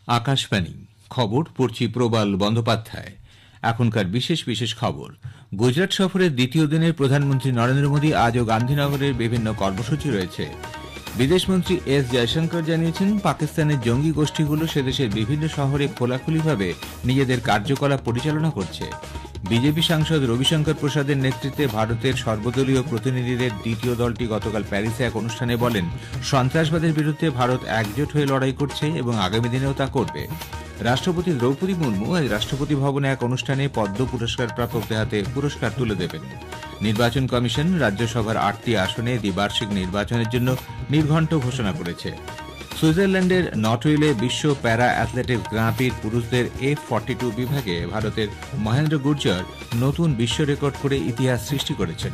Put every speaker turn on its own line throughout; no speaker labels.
আকাশবাণী খবর পড়ছি প্রবাল বন্দ্যোপাধ্যায়। এখনকার বিশেষ বিশেষ খবর। গুজরাট সফরের দ্বিতীয় দিনের প্রধানমন্ত্রী নরেন্দ্র মোদী আজও গান্ধীনগরের বিভিন্ন কর্মসূচি রয়েছে। বিদেশমন্ত্রী এস জয়শঙ্কর জানিয়েছেন, পাকিস্তানের জঙ্গি গোষ্ঠীগুলো সেদেশের বিভিন্ন শহরে খোলাখুলিভাবে নিজেদের কার্যকলাপ পরিচালনা করছে। বিজেপি সাংসদ রবিশঙ্কর প্রসাদের নেতৃত্বে ভারতের সর্বদলীয় প্রতিনিধিদের দ্বিতীয় দলটি গতকাল প্যারিসে এক অনুষ্ঠানে বলেন, সন্ত্রাসবাদের বিরুদ্ধে ভারত একজোট হয়ে লড়াই করছে এবং আগামী দিনেও তা করবে। রাষ্ট্রপতি দ্রৌপদী মুর্মু আজ রাষ্ট্রপতি ভবনে এক অনুষ্ঠানে পদ্ম পুরস্কার প্রাপকদের হাতে পুরস্কার তুলে দেবেন। নির্বাচন কমিশন রাজ্যসভার 8টি আসনে দ্বিবার্ষিক নির্বাচনের জন্য নির্ঘণ্ট ঘোষণা করেছে। সুইজারল্যান্ডের নটউইলে বিশ্ব প্যারা অ্যাথলেটিক্স গ্রাঁ প্রির পুরুষদের F42 বিভাগে ভারতের মহেন্দ্র গুর্জর নতুন বিশ্ব রেকর্ড করে ইতিহাস সৃষ্টি করেছেন।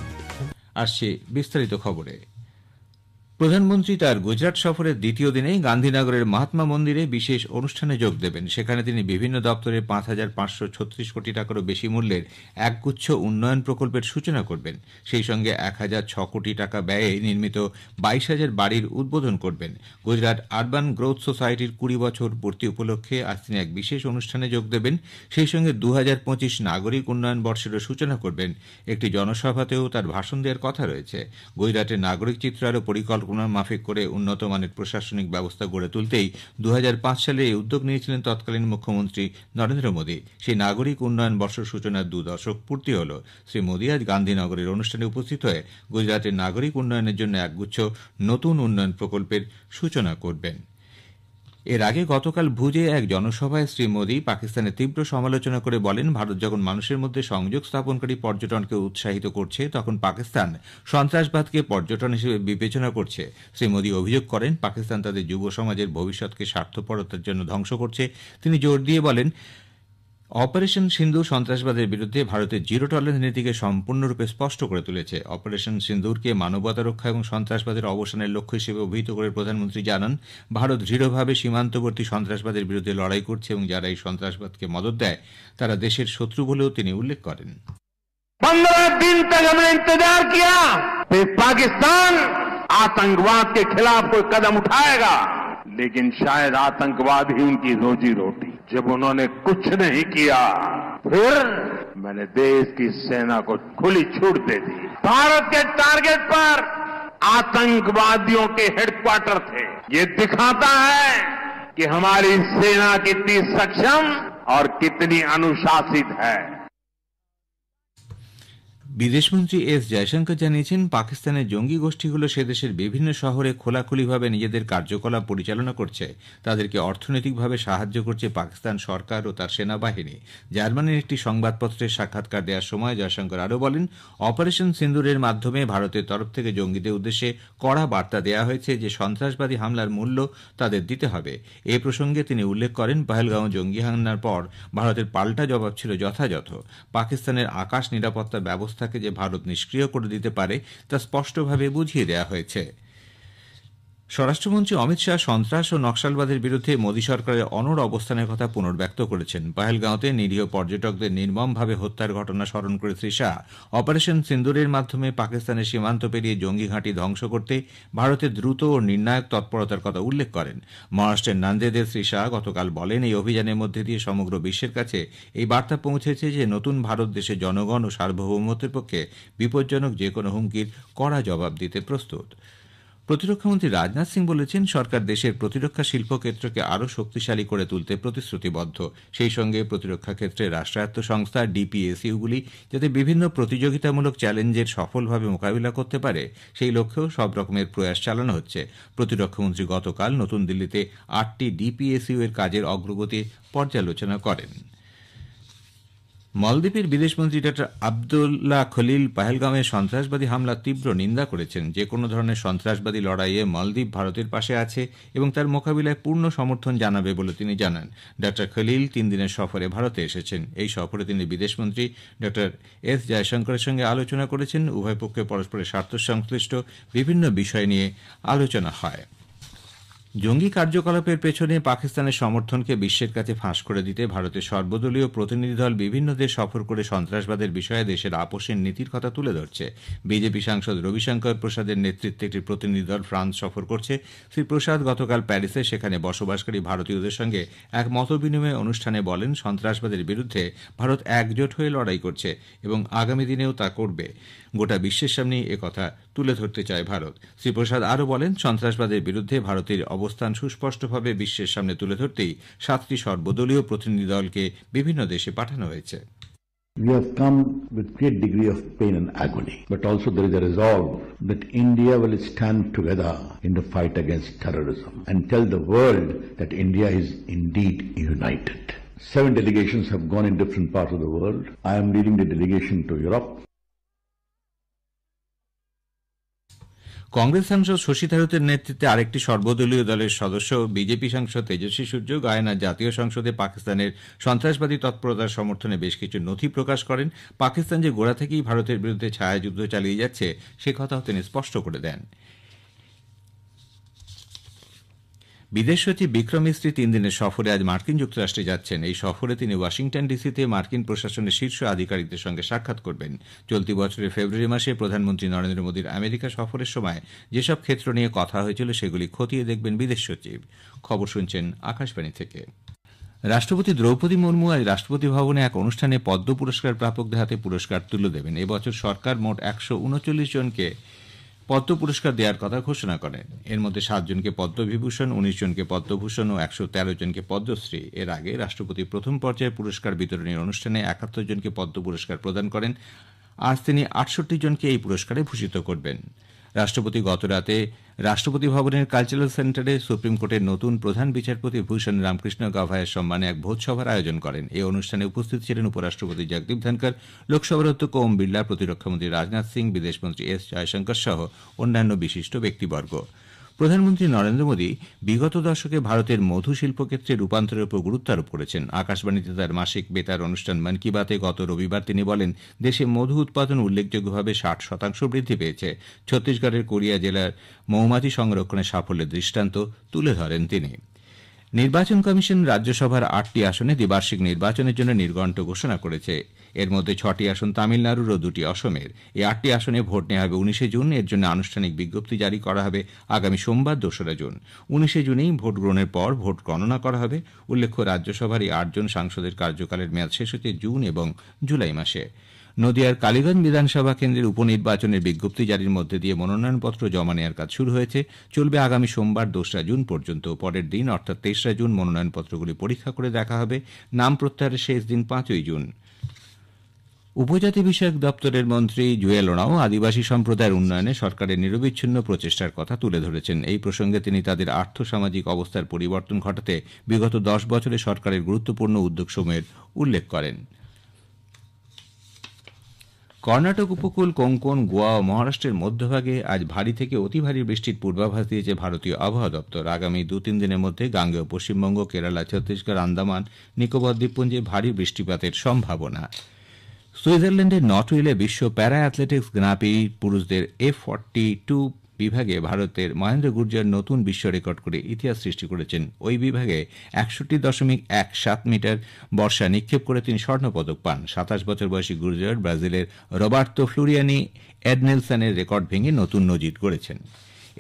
আসছে বিস্তারিত খবরে। প্রধানমন্ত্রী তার গুজরাট সফরের দ্বিতীয় দিনে গান্ধীনগরের মহাত্মা মন্দিরে বিশেষ অনুষ্ঠানে যোগ দেবেন। সেখানে তিনি বিভিন্ন দপ্তরে 5,536 কোটি টাকারও বেশি মূল্যের একগুচ্ছ উন্নয়ন প্রকল্পের সূচনা করবেন। সেই সঙ্গে 1,006 কোটি টাকা ব্যয়ে নির্মিত 22,000 বাড়ির উদ্বোধন করবেন। গুজরাট আরবান গ্রোথ সোসাইটির 20 বছর পূর্তি উপলক্ষে আজ তিনি এক বিশেষ অনুষ্ঠানে যোগ দেবেন। সেই সঙ্গে 2025 নাগরিক উন্নয়ন বর্ষেরও সূচনা করবেন। একটি জনসভাতেও তার ভাষণ দেওয়ার কথা রয়েছে। গুজরাটের নাগরিক চিত্র আরও পরিকল্পনা মাফিক করে উন্নত মানের প্রশাসনিক ব্যবস্থা গড়ে তুলতেই 2005 সালে এই উদ্যোগ নিয়েছিলেন তৎকালীন মুখ্যমন্ত্রী নরেন্দ্র মোদী। সেই নাগরিক উন্নয়ন বর্ষ সূচনার 2 দশক পূর্তি হল। শ্রী মোদী আজ গান্ধীনগরের অনুষ্ঠানে উপস্থিত হয়ে গুজরাটের নাগরিক উন্নয়নের জন্য একগুচ্ছ নতুন উন্নয়ন প্রকল্পের সূচনা করবেন। এর আগে গতকাল ভুজে এক জনসভায় শ্রী মোদী পাকিস্তানের তীব্র সমালোচনা করে বলেন, ভারত যখন মানুষের মধ্যে সংযোগ স্থাপনকারী পর্যটনকে উৎসাহিত করছে, তখন পাকিস্তান সন্ত্রাসবাদকে পর্যটন হিসেবে বিবেচনা করছে। শ্রী মোদী অভিযোগ করেন, পাকিস্তান তাদের যুব সমাজের ভবিষ্যৎকে স্বার্থপরতার জন্য ধ্বংস করছে। তিনি জোর দিয়ে বলেন, অপারেশন সিন্দুর সন্ত্রাসবাদের বিরুদ্ধে ভারতের জিরো টলারেন্স নীতিকে সম্পূর্ণরূপে স্পষ্ট করে তুলেছে। অপারেশন সিন্দুরকে মানবতা রক্ষা এবং সন্ত্রাসবাদের অবসানের লক্ষ্য হিসেবে অভিহিত করে প্রধানমন্ত্রী জানান, ভারত দৃঢ়ভাবে সীমান্তবর্তী সন্ত্রাসবাদের বিরুদ্ধে লড়াই করছে এবং যারা এই সন্ত্রাসবাদকে মদত দেয় তারা দেশের শত্রু বলেও তিনি উল্লেখ করেন।
15 दिन तक हमने इंतजार किया फिर पाकिस्तान आतंकवाद के खिलाफ कोई कदम उठाएगा, लेकिन शायद आतंकवाद ही उनकी रोजी रोटी। जब उन्होंने कुछ नहीं किया, फिर मैंने देश की सेना को खुली छूट दे दी। भारत के टारगेट पर आतंकवादियों के हेडक्वार्टर थे। ये दिखाता है कि हमारी सेना कितनी सक्षम और कितनी अनुशासित है।
বিদেশমন্ত্রী এস জয়শঙ্কর জানিয়েছেন, পাকিস্তানের জঙ্গি গোষ্ঠীগুলো সেদেশের বিভিন্ন শহরে খোলাখুলিভাবে নিজেদের কার্যকলাপ পরিচালনা করছে। তাদেরকে অর্থনৈতিকভাবে সাহায্য করছে পাকিস্তান সরকার ও তার সেনাবাহিনী। জার্মানির একটি সংবাদপত্রের সাক্ষাৎকার দেওয়ার সময় জয়শঙ্কর আরও বলেন, অপারেশন সিন্দুরের মাধ্যমে ভারতের তরফ থেকে জঙ্গিদের উদ্দেশ্যে কড়া বার্তা দেওয়া হয়েছে যে সন্ত্রাসবাদী হামলার মূল্য তাদের দিতে হবে। এ প্রসঙ্গে তিনি উল্লেখ করেন, পহেলগাঁও জঙ্গি হামলার পর ভারতের পাল্টা জবাব ছিল যথাযথ। পাকিস্তানের আকাশ নিরাপত্তা ব্যবস্থা যে ভারত নিষ্ক্রিয় করে দিতে পারে তা স্পষ্টভাবে বুঝিয়ে দেওয়া হয়েছে। স্বরাষ্ট্রমন্ত্রী অমিত শাহ সন্ত্রাস ও নকশালবাদের বিরুদ্ধে মোদী সরকারের অনড় অবস্থানের কথা পুনর্ব্যক্ত করেছেন। পহেলগাঁওতে নিরীহ পর্যটকদের নির্মমভাবে হত্যার ঘটনা স্মরণ করে শ্রী শাহ অপারেশন সিন্দুরের মাধ্যমে পাকিস্তানের সীমান্ত পেরিয়ে জঙ্গি ঘাঁটি ধ্বংস করতে ভারতের দ্রুত ও নির্ণায়ক তৎপরতার কথা উল্লেখ করেন। মহারাষ্ট্রের নান্দেদের শ্রী শাহ গতকাল বলেন, এই অভিযানের মধ্যে দিয়ে সমগ্র বিশ্বের কাছে এই বার্তা পৌঁছেছে যে নতুন ভারত দেশের জনগণ ও সার্বভৌমত্বের পক্ষে বিপজ্জনক যে কোনো হুমকির কড়া জবাব দিতে প্রস্তুত। প্রতিরক্ষামন্ত্রী রাজনাথ সিং বলেছেন, সরকার দেশের প্রতিরক্ষা শিল্পক্ষেত্রকে আরও শক্তিশালী করে তুলতে প্রতিশ্রুতিবদ্ধ। সেই সঙ্গে প্রতিরক্ষা ক্ষেত্রে রাষ্ট্রায়ত্ত সংস্থা ডিপিএসইউগুলি যাতে বিভিন্ন প্রতিযোগিতামূলক চ্যালেঞ্জের সফলভাবে মোকাবিলা করতে পারে সেই লক্ষ্যেও সব রকমের প্রয়াস চালানো হচ্ছে। প্রতিরক্ষামন্ত্রী গতকাল নতুন দিল্লিতে 8টি ডিপিএসইউ এর কাজের অগ্রগতি পর্যালোচনা করেন। মালদ্বীপের বিদেশমন্ত্রী ডক্টর আবদুল্লাহ খলিল পহেলগাঁওয়ে সন্ত্রাসবাদী হামলার তীব্র নিন্দা করেছেন। যে কোনো ধরনের সন্ত্রাসবাদী লড়াইয়ে মালদ্বীপ ভারতের পাশে আছে এবং তার মোকাবিলায় পূর্ণ সমর্থন জানাবে বলে তিনি জানান। ডক্টর খলিল 3 দিনের সফরে ভারতে এসেছেন। এই সফরে তিনি বিদেশমন্ত্রী ডক্টর এস জয়শঙ্করের সঙ্গে আলোচনা করেছেন। উভয় পক্ষে পরস্পরের স্বার্থ সংশ্লিষ্ট বিভিন্ন বিষয় নিয়ে আলোচনা হয়। জঙ্গি কার্যকলাপের পেছনে পাকিস্তানের সমর্থনকে বিশ্বের কাছে ফাঁস করে দিতে ভারতের সর্বদলীয় প্রতিনিধি দল বিভিন্ন দেশ সফর করে সন্ত্রাসবাদের বিষয়ে দেশের আপোষের নীতির কথা তুলে ধরছে। বিজেপি সাংসদ রবিশঙ্কর প্রসাদের নেতৃত্বে একটি প্রতিনিধি দল ফ্রান্স সফর করছে। শ্রী প্রসাদ গতকাল প্যারিসে সেখানে বসবাসকারী ভারতীয়দের সঙ্গে এক মতবিনিময় অনুষ্ঠানে বলেন, সন্ত্রাসবাদের বিরুদ্ধে ভারত একজোট হয়ে লড়াই করছে এবং আগামী দিনেও তা করবে। গোটা বিশ্বের সামনে একথা তুলে ধরতে চায় ভারত। শ্রী প্রসাদ আরও বলেন, সন্ত্রাসবাদের বিরুদ্ধে ভারতের অবস্থান সুস্পষ্টভাবে বিশ্বের সামনে তুলে ধরতেই 7টি সর্বদলীয় প্রতিনিধি দলকে বিভিন্ন দেশে পাঠানো হয়েছে।
We have come with great degree of pain and agony, but also there is a resolve that India will stand together in the fight against terrorism and tell the world that India is indeed united. 7 delegations have gone in different parts of the world. I am leading the delegation to Europe.
Congress সাংসদ শশী থারুরের নেতৃত্বে আরেকটি সর্বদলীয় দলের সদস্য BJP সাংসদ Tejasvi Surya Guyana জাতীয় সংসদে পাকিস্তানের সন্ত্রাসবাদী তৎপরতার সমর্থনে বেশ কিছু নথি প্রকাশ করেন। পাকিস্তান যে গোড়া থেকেই ভারতের বিরুদ্ধে ছায়াযুদ্ধ চালিয়ে যাচ্ছে সে কথাও তিনি স্পষ্ট করে দেন। বিদেশ সচিব বিক্রম মিস্ত্রি 3 দিনের সফরে আজ মার্কিন যুক্তরাষ্ট্রে যাচ্ছেন। এই সফরে তিনি ওয়াশিংটন ডিসিতে মার্কিন প্রশাসনের শীর্ষ আধিকারিকদের সঙ্গে সাক্ষাৎ করবেন। চলতি বছরের ফেব্রুয়ারি মাসে প্রধানমন্ত্রী নরেন্দ্র মোদীর আমেরিকা সফরের সময় যেসব ক্ষেত্র নিয়ে কথা হয়েছিল সেগুলি খতিয়ে দেখবেন বিদেশ সচিব। খবর শুনছেন আকাশবাণী থেকে। রাষ্ট্রপতি দ্রৌপদী মুর্মু আজ রাষ্ট্রপতি ভবনে এক অনুষ্ঠানে পদ্ম পুরস্কার প্রাপকদের হাতে পুরস্কার তুলে দেবেন। এবছর সরকার মোট 139 জনকে পদ্ম পুরস্কার দেওয়ার কথা ঘোষণা করেন। এর মধ্যে 7 জনকে পদ্মবিভূষণ, 19 জনকে পদ্মভূষণ ও 113 জনকে পদ্মশ্রী। এর আগে রাষ্ট্রপতি প্রথম পর্যায়ে পুরস্কার বিতরণের অনুষ্ঠানে 71 জনকে পদ্ম পুরস্কার প্রদান করেন। আজ তিনি 68 জনকে এই পুরস্কারে ভূষিত করবেন। রাষ্ট্রপতি গতরাতে রাষ্ট্রপতি ভবনের কালচারাল সেন্টারে সুপ্রিম কোর্টের নতুন প্রধান বিচারপতি ভূষণ রামকৃষ্ণ গাভায়ের সম্মানে এক ভোজসভার আয়োজন করেন। এই অনুষ্ঠানে উপস্থিত ছিলেন উপরাষ্ট্রপতি জগদীপ ধনখড়, লোকসভার অধ্যক্ষ ওম বিড়লা, প্রতিরক্ষামন্ত্রী রাজনাথ সিং, বিদেশমন্ত্রী এস জয়শঙ্কর সহ অন্যান্য বিশিষ্ট ব্যক্তিবর্গ। প্রধানমন্ত্রী নরেন্দ্র মোদী বিগত দশকে ভারতের মধু শিল্পক্ষেত্রে রূপান্তরের উপর গুরুত্ব আরোপ করেছেন। আকাশবাণীতে তার মাসিক বেতার অনুষ্ঠান মন কি বাতে গত রবিবার তিনি বলেন, দেশে মধু উৎপাদন উল্লেখযোগ্যভাবে 60% বৃদ্ধি পেয়েছে। ছত্তিশগড়ের কোরিয়া জেলার মৌমাছি সংরক্ষণের সাফল্যের দৃষ্টান্ত তুলে ধরেন তিনি। নির্বাচন কমিশন রাজ্যসভার 8টি আসনে দ্বিবার্ষিক নির্বাচনের জন্য নির্ঘণ্ট ঘোষণা করেছে। এর মধ্যে 6টি আসন তামিলনাড়ুর ও 2টি অসমের। এই 8টি আসনে ভোট নেওয়া হবে 19 জুন। এর জন্য আনুষ্ঠানিক বিজ্ঞপ্তি জারি করা হবে আগামী সোমবার 2রা জুন। 19 জুনেই ভোট গ্রহণের পর ভোট গণনা করা হবে। উল্লেখ্য, রাজ্যসভার এই 8 জন সাংসদের কার্যকালের মেয়াদ শেষ হচ্ছে জুন এবং জুলাই মাসে। নদিয়ার কালীগঞ্জ বিধানসভা কেন্দ্রের উপনির্বাচনের বিজ্ঞপ্তি জারির মধ্যে দিয়ে মনোনয়নপত্র জমা নেওয়ার কাজ শুরু হয়েছে। চলবে আগামী সোমবার 2রা জুন পর্যন্ত। পরের দিন অর্থাৎ 23রা জুন মনোনয়নপত্রগুলি পরীক্ষা করে দেখা হবে। নাম প্রত্যাহারের শেষ দিন 5ই জুন। উপজাতি বিষয়ক দপ্তরের মন্ত্রী জুয়েল ওরাও আদিবাসী সম্প্রদায়ের উন্নয়নে সরকারের নিরবিচ্ছিন্ন প্রচেষ্টার কথা তুলে ধরেছেন। এই প্রসঙ্গে তিনি তাদের আর্থসামাজিক অবস্থার পরিবর্তন ঘটাতে বিগত 10 বছরে সরকারের গুরুত্বপূর্ণ উদ্যোগসমূহের উল্লেখ করেন। কর্ণাটক উপকূল, কোঙ্কণ, গোয়া ও মহারাষ্ট্রের মধ্যভাগে আজ ভারী থেকে অতি ভারী বৃষ্টির পূর্বাভাস দিয়েছে ভারতীয় আবহাওয়া দপ্তর। আগামী 2-3 দিনের মধ্যে গাঙ্গেয় পশ্চিমবঙ্গ, কেরালা, ছত্তিশগড়, আন্দামান, নিকোবর দ্বীপপুঞ্জে ভারী বৃষ্টিপাতের সম্ভাবনা। সুইজারল্যান্ডের নটউইলে বিশ্ব প্যারা অ্যাথলেটিক্স গ্রাঁ প্রি পুরুষদের F42 বিভাগে ভারতের মহেন্দ্র গুর্জর নতুন বিশ্ব রেকর্ড করে ইতিহাস সৃষ্টি করেছেন। ওই বিভাগে 61.17 মিটার বর্ষা নিক্ষেপ করে তিনি স্বর্ণপদক পান। 27 বছর বয়সী গুর্জর ব্রাজিলের রবার্তো ফ্লুরিয়ানি এডনেলসনের রেকর্ড ভেঙে নতুন নজির গড়েছেন।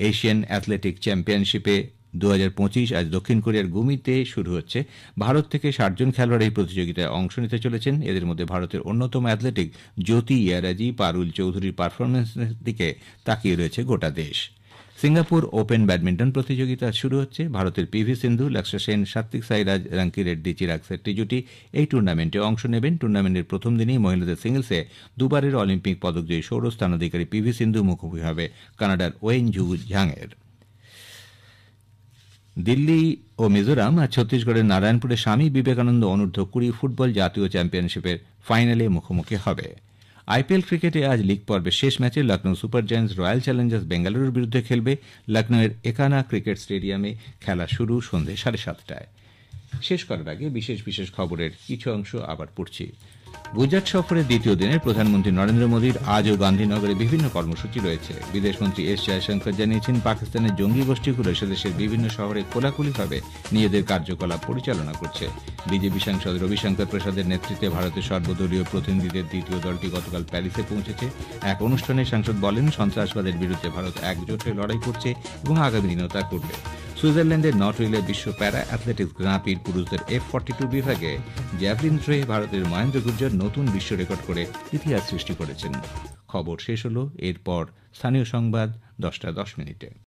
এশিয়ান অ্যাথলেটিক চ্যাম্পিয়নশিপে 2025 আজ দক্ষিণ কোরিয়ার গুমিতে শুরু হচ্ছে। ভারত থেকে 60 জন খেলোয়াড় এই প্রতিযোগিতায় অংশ নিতে চলেছেন। এদের মধ্যে ভারতের অন্যতম অ্যাথলেটিক জ্যোতি ইয়ারাজি, পারুল চৌধুরীর পারফরমেন্সের দিকে তাকিয়ে রয়েছে গোটা দেশ। সিঙ্গাপুর ওপেন ব্যাডমিন্টন প্রতিযোগিতা শুরু হচ্ছে। ভারতের পিভি সিন্ধু, লক্ষ্য সেন, সাত্বিক সাইরাজ, রাঙ্কি রেড্ডি, চিরাগ শেট্টি জুটি এই টুর্নামেন্টে অংশ নেবেন। টুর্নামেন্টের প্রথম দিনেই মহিলাদের সিঙ্গলসে দুবারের অলিম্পিক পদকজয়ী ষোড়স্থানাধিকারী পিভি সিন্ধু মুখোমুখি হবে কানাডার ওয়েন ঝু ঝাংয়ের। দিল্লি ও মিজোরাম আর ছত্তিশগড়ের নারায়ণপুরে স্বামী বিবেকানন্দ অনূর্ধ্ব 20 ফুটবল জাতীয় চ্যাম্পিয়নশিপের ফাইনালে মুখোমুখি হবে। আইপিএল ক্রিকেটে আজ লিগ পর্বের শেষ ম্যাচে Lucknow super giants royal Challengers বেঙ্গালুরুর বিরুদ্ধে খেলবে। লখনৌয়ের একানা ক্রিকেট স্টেডিয়ামে খেলা শুরু সন্ধ্যে 7:30টায়। শেষ করার আগে বিশেষ বিশেষ খবরের কিছু অংশ আবার পড়ছি। গুজরাট সফরের দ্বিতীয় দিনে প্রধানমন্ত্রী নরেন্দ্র মোদীর আজও গান্ধীনগরে বিভিন্ন কর্মসূচি রয়েছে। বিদেশমন্ত্রী এস জয়শঙ্কর জানিয়েছেন, পাকিস্তানের জঙ্গি গোষ্ঠীগুলো সেদেশের বিভিন্ন শহরে খোলাখুলিভাবে নিজেদের কার্যকলাপ পরিচালনা করছে। বিজেপি সাংসদ রবিশঙ্কর প্রসাদের নেতৃত্বে ভারতের সর্বদলীয় প্রতিনিধিদের দ্বিতীয় দলটি গতকাল প্যারিসে পৌঁছেছে। এক অনুষ্ঠানে সাংসদ বলেন, সন্ত্রাসবাদের বিরুদ্ধে ভারত একজোট হয়ে লড়াই করছে এবং আগামী দিনেও তা করবে। সুইজারল্যান্ডের নটউইলে বিশ্ব প্যারা অ্যাথলেটিক্স গ্রাঁ প্রির পুরুষদের F42 বিভাগে জ্যাভলিন থ্রোয়ে ভারতের মহেন্দ্র গুর্জর নতুন বিশ্ব রেকর্ড করে ইতিহাস সৃষ্টি করেছেন। খবর শেষ হল। এরপর স্থানীয় সংবাদ 10টা 10 মিনিটে।